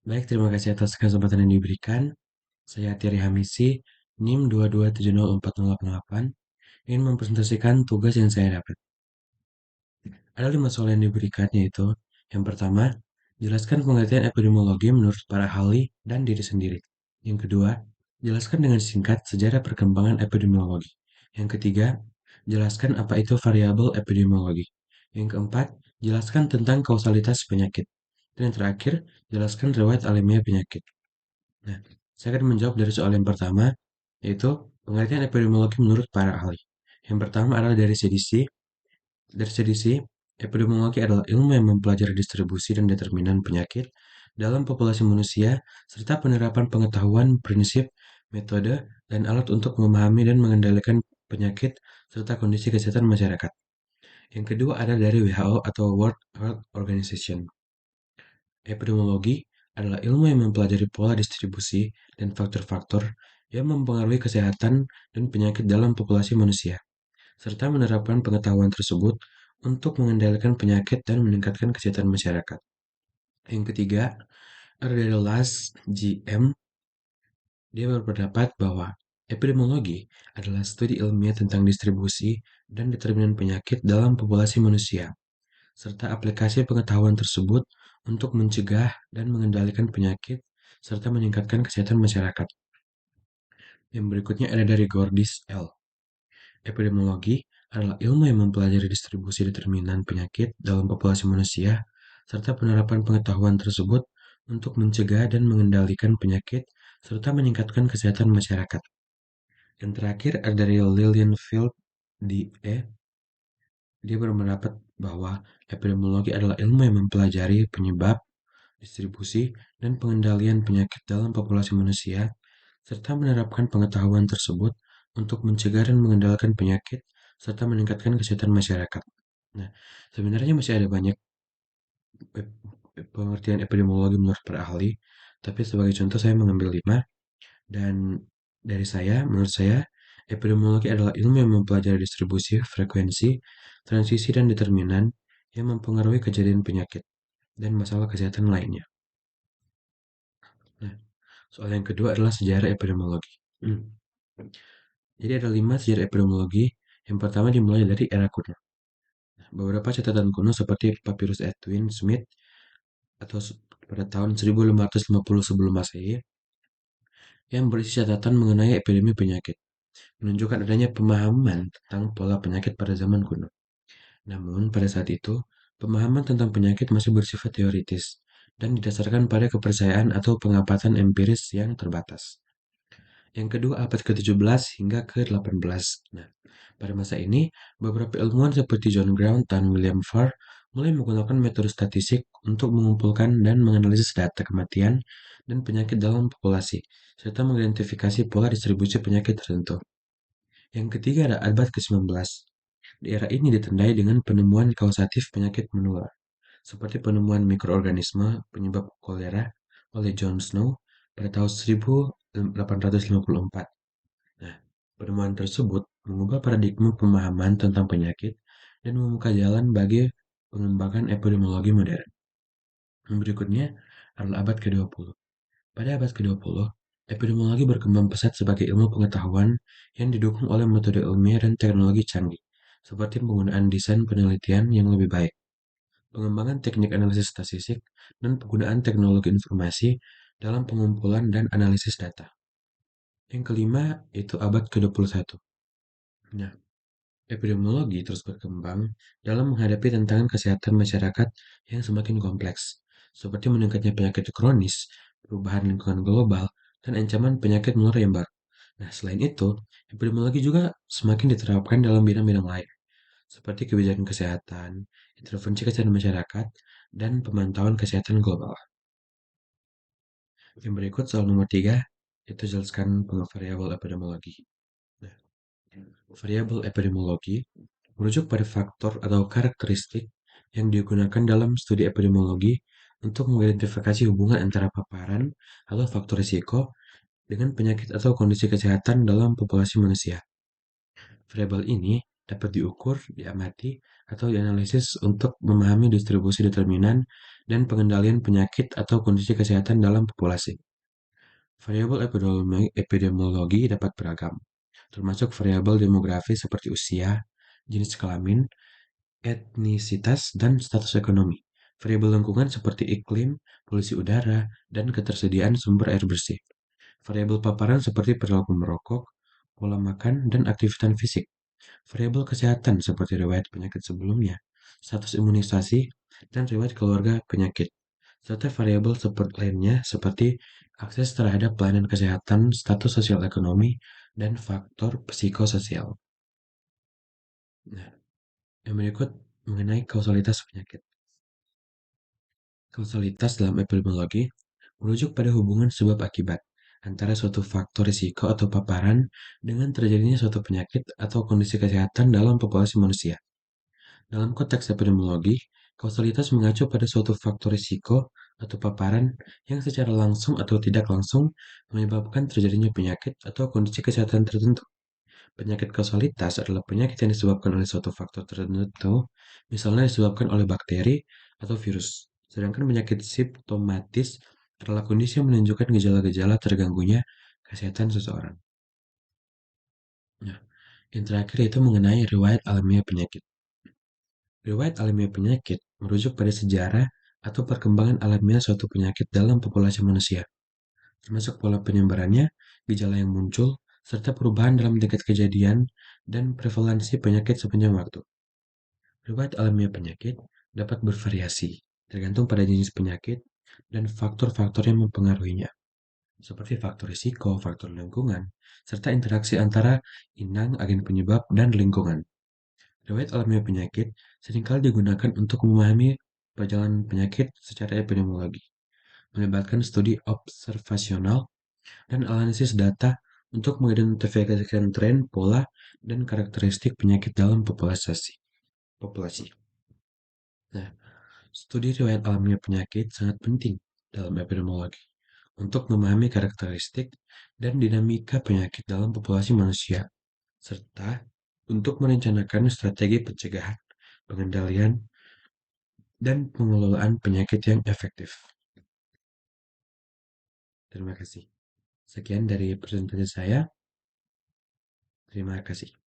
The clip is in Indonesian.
Baik, terima kasih atas kesempatan yang diberikan. Saya Thierry Hamisi, NIM 2270408, ingin mempresentasikan tugas yang saya dapat. Ada 5 soal yang diberikan, yaitu yang pertama, jelaskan pengertian epidemiologi menurut para ahli dan diri sendiri. Yang kedua, jelaskan dengan singkat sejarah perkembangan epidemiologi. Yang ketiga, jelaskan apa itu variabel epidemiologi. Yang keempat, jelaskan tentang kausalitas penyakit. Dan yang terakhir, jelaskan riwayat alamiah penyakit. Nah, saya akan menjawab dari soal yang pertama, yaitu pengertian epidemiologi menurut para ahli. Yang pertama adalah dari CDC. Dari CDC, epidemiologi adalah ilmu yang mempelajari distribusi dan determinan penyakit dalam populasi manusia, serta penerapan pengetahuan, prinsip, metode, dan alat untuk memahami dan mengendalikan penyakit serta kondisi kesehatan masyarakat. Yang kedua ada dari WHO atau World Health Organization. Epidemiologi adalah ilmu yang mempelajari pola distribusi dan faktor-faktor yang mempengaruhi kesehatan dan penyakit dalam populasi manusia, serta menerapkan pengetahuan tersebut untuk mengendalikan penyakit dan meningkatkan kesehatan masyarakat. Yang ketiga, ada dari Last GM. Dia berpendapat bahwa epidemiologi adalah studi ilmiah tentang distribusi dan determinan penyakit dalam populasi manusia, serta aplikasi pengetahuan tersebut untuk mencegah dan mengendalikan penyakit serta meningkatkan kesehatan masyarakat. Yang berikutnya ada dari Gordis L. Epidemiologi adalah ilmu yang mempelajari distribusi determinan penyakit dalam populasi manusia serta penerapan pengetahuan tersebut untuk mencegah dan mengendalikan penyakit serta meningkatkan kesehatan masyarakat. Yang terakhir ada dari Lilienfeld D.E. Dia berpendapat bahwa epidemiologi adalah ilmu yang mempelajari penyebab, distribusi, dan pengendalian penyakit dalam populasi manusia, serta menerapkan pengetahuan tersebut untuk mencegah dan mengendalikan penyakit, serta meningkatkan kesehatan masyarakat. Nah, sebenarnya masih ada banyak pengertian epidemiologi menurut para ahli, tapi sebagai contoh saya mengambil 5, dan dari saya, menurut saya, epidemiologi adalah ilmu yang mempelajari distribusi, frekuensi, transisi, dan determinan yang mempengaruhi kejadian penyakit dan masalah kesehatan lainnya. Nah, soal yang kedua adalah sejarah epidemiologi. Hmm. Jadi ada 5 sejarah epidemiologi. Yang pertama dimulai dari era kuno. Nah, beberapa catatan kuno seperti Papyrus Edwin Smith atau pada tahun 1550 sebelum Masehi yang berisi catatan mengenai epidemi penyakit, menunjukkan adanya pemahaman tentang pola penyakit pada zaman kuno. Namun, pada saat itu, pemahaman tentang penyakit masih bersifat teoritis dan didasarkan pada kepercayaan atau pengamatan empiris yang terbatas. Yang kedua, abad ke-17 hingga ke-18. Nah, pada masa ini, beberapa ilmuwan seperti John Grant dan William Farr mulai menggunakan metode statistik untuk mengumpulkan dan menganalisis data kematian dan penyakit dalam populasi, serta mengidentifikasi pola distribusi penyakit tertentu. Yang ketiga ada abad ke-19. Di era ini ditandai dengan penemuan kausatif penyakit menular, seperti penemuan mikroorganisme penyebab kolera oleh John Snow pada tahun 1854. Nah, penemuan tersebut mengubah paradigma pemahaman tentang penyakit dan membuka jalan bagi pengembangan epidemiologi modern. Yang berikutnya adalah abad ke-20. Pada abad ke-20, epidemiologi berkembang pesat sebagai ilmu pengetahuan yang didukung oleh metode ilmiah dan teknologi canggih, seperti penggunaan desain penelitian yang lebih baik, pengembangan teknik analisis statistik, dan penggunaan teknologi informasi dalam pengumpulan dan analisis data. Yang kelima, itu abad ke-21. Nah, epidemiologi terus berkembang dalam menghadapi tantangan kesehatan masyarakat yang semakin kompleks, seperti meningkatnya penyakit kronis, perubahan lingkungan global, dan ancaman penyakit menular yang baru. Nah, selain itu, epidemiologi juga semakin diterapkan dalam bidang-bidang lain, seperti kebijakan kesehatan, intervensi kesehatan masyarakat, dan pemantauan kesehatan global. Yang berikut soal nomor 3, itu jelaskan variabel epidemiologi. Nah, variabel epidemiologi merujuk pada faktor atau karakteristik yang digunakan dalam studi epidemiologi untuk mengidentifikasi hubungan antara paparan atau faktor risiko dengan penyakit atau kondisi kesehatan dalam populasi manusia. Variabel ini dapat diukur, diamati, atau dianalisis untuk memahami distribusi determinan dan pengendalian penyakit atau kondisi kesehatan dalam populasi. Variabel epidemiologi dapat beragam, termasuk variabel demografi seperti usia, jenis kelamin, etnisitas, dan status ekonomi. Variabel lingkungan seperti iklim, polusi udara, dan ketersediaan sumber air bersih. Variabel paparan seperti perilaku merokok, pola makan, dan aktivitas fisik. Variabel kesehatan seperti riwayat penyakit sebelumnya, status imunisasi, dan riwayat keluarga penyakit. Serta variabel lainnya seperti akses terhadap pelayanan kesehatan, status sosial ekonomi, dan faktor psikososial. Nah, yang berikut mengenai kausalitas penyakit. Kausalitas dalam epidemiologi merujuk pada hubungan sebab akibat antara suatu faktor risiko atau paparan dengan terjadinya suatu penyakit atau kondisi kesehatan dalam populasi manusia. Dalam konteks epidemiologi, kausalitas mengacu pada suatu faktor risiko atau paparan yang secara langsung atau tidak langsung menyebabkan terjadinya penyakit atau kondisi kesehatan tertentu. Penyakit kausalitas adalah penyakit yang disebabkan oleh suatu faktor tertentu, misalnya disebabkan oleh bakteri atau virus. Sedangkan penyakit simptomatis adalah kondisi yang menunjukkan gejala-gejala terganggunya kesehatan seseorang. Nah, yang terakhir itu mengenai riwayat alamiah penyakit. Riwayat alamiah penyakit merujuk pada sejarah atau perkembangan alamiah suatu penyakit dalam populasi manusia, termasuk pola penyebarannya, gejala yang muncul, serta perubahan dalam tingkat kejadian dan prevalensi penyakit sepanjang waktu. Riwayat alamiah penyakit dapat bervariasi, tergantung pada jenis penyakit dan faktor-faktor yang mempengaruhinya, seperti faktor risiko, faktor lingkungan, serta interaksi antara inang, agen penyebab, dan lingkungan. Riwayat alamiah penyakit seringkali digunakan untuk memahami perjalanan penyakit secara epidemiologi, melibatkan studi observasional dan analisis data untuk mengidentifikasikan tren, pola, dan karakteristik penyakit dalam populasi. Nah, studi riwayat alamiah penyakit sangat penting dalam epidemiologi untuk memahami karakteristik dan dinamika penyakit dalam populasi manusia, serta untuk merencanakan strategi pencegahan, pengendalian, dan pengelolaan penyakit yang efektif. Terima kasih. Sekian dari presentasi saya. Terima kasih.